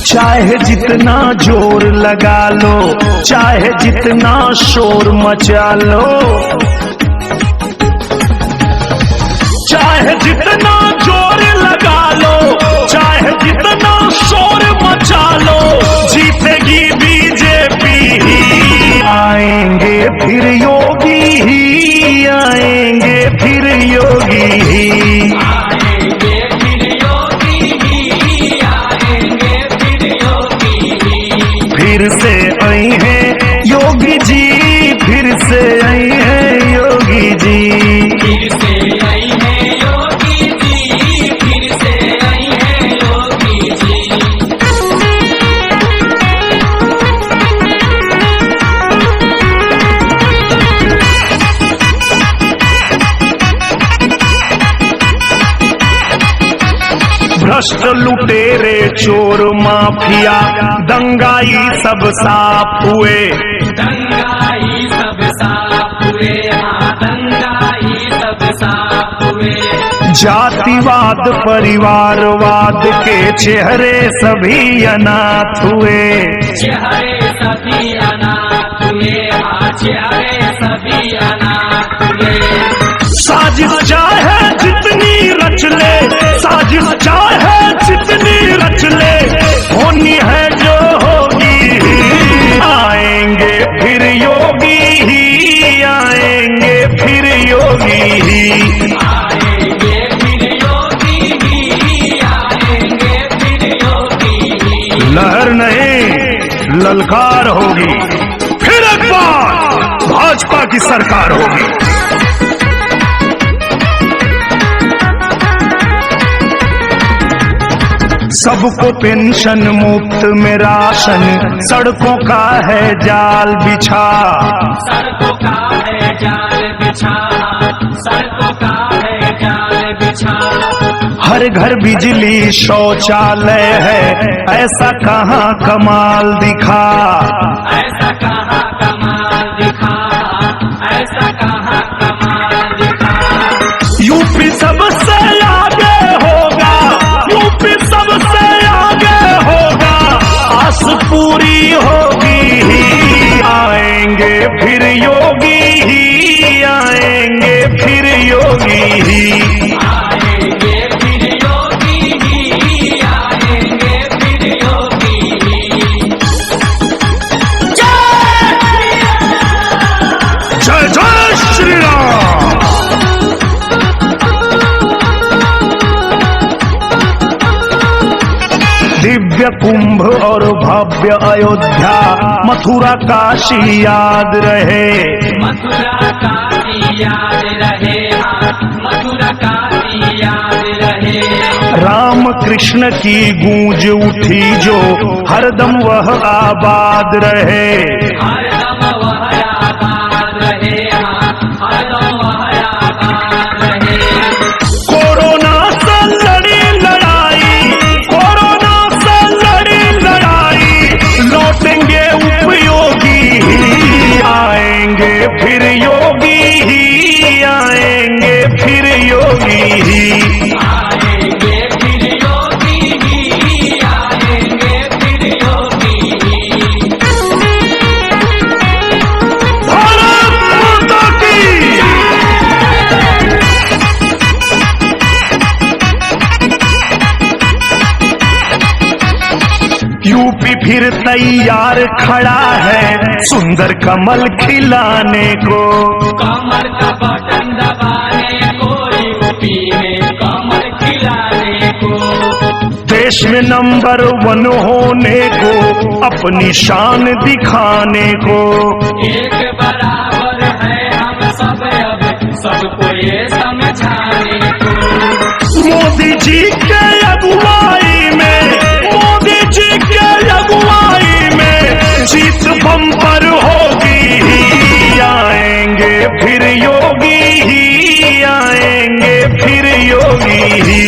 चाहे जितना जोर लगा लो, चाहे जितना शोर मचा लो, चाहे जितना जोर लगा लो, चाहे जितना शोर मचा लो, जीतेगी बीजेपी। आएंगे फिर योगी ही, आएंगे फिर योगी ही, फिर से आई हैं योगी जी, फिर से आई हैं योगी जी, फिर से आई है योगी जी, फिर से आई है योगी जी। भ्रष्ट लुटेरे चोर माफिया दंगाई सब साफ हुए, दंगाई सब साफ हुए, हाँ दंगाई सब साफ हुए। जातिवाद परिवारवाद के चेहरे सभी अनाथ हुए, चेहरे सभी अनाथ हुए, हाँ चेहरे सभी अनाथ हुए। साजिश चाहे जितनी रच ले, साजिश चाहे जितनी रच ले, होनी है जो होगी। आएंगे फिर योगी ही, आएंगे फिर योगी ही, आएंगे फिर योगी ही, आएंगे फिर योगी ही। लहर नहीं ललकार होगी, फिर एक बार भाजपा की सरकार होगी। सबको पेंशन मुफ्त में राशन, सड़कों का है जाल बिछा, सड़कों का है जाल बिछा, सड़कों का है जाल बिछा। हर घर बिजली शौचालय है, ऐसा कहाँ कमाल दिखा, ऐसा कहाँ कमाल दिखा, ऐसा कहाँ कमाल दिखा। यूपी सबसे आगे होगा, यूपी सबसे आगे होगा, आस पूरी होगी ही। आएंगे फिर योगी ही, आएंगे फिर योगी ही, आएंगे फिर योगी ही, आएंगे फिर योगी ही। जय जय श्री राम। दिव्य कुंभ और भव्य अयोध्या, मथुरा काशी याद रहे, मथुरा काशी याद रहे, हाँ मथुरा काशी याद रहे। राम कृष्ण की गूंज उठी जो, हरदम वह आबाद रहे, हरदम वह आबाद रहे, हाँ हरदम वह आबाद रहे। कोरोना से लड़ी लड़ाई, कोरोना से लड़ी लड़ाई, लौटेंगे उपयोगी ही। आएंगे फिर योगी ही, आएंगे फिर योगी ही, आएंगे फिर योगी ही, आएंगे फिर योगी ही। भारत माता की। यूपी फिर तैयार खड़ा है, सुंदर कमल खिलाने को, कमर का बटन दबाने को, यूपी में कमर खिलाने को। देश में नंबर 1 होने को, अपनी शान दिखाने को। एक बराबर है हम सब, अब सबको ये समझाने को। मोदी जी के अगुवाई में, मोदी जी के अगुवाई में, जीत बम्पर होगी ही। आएंगे फिर योगी ही, आएंगे फिर योगी ही,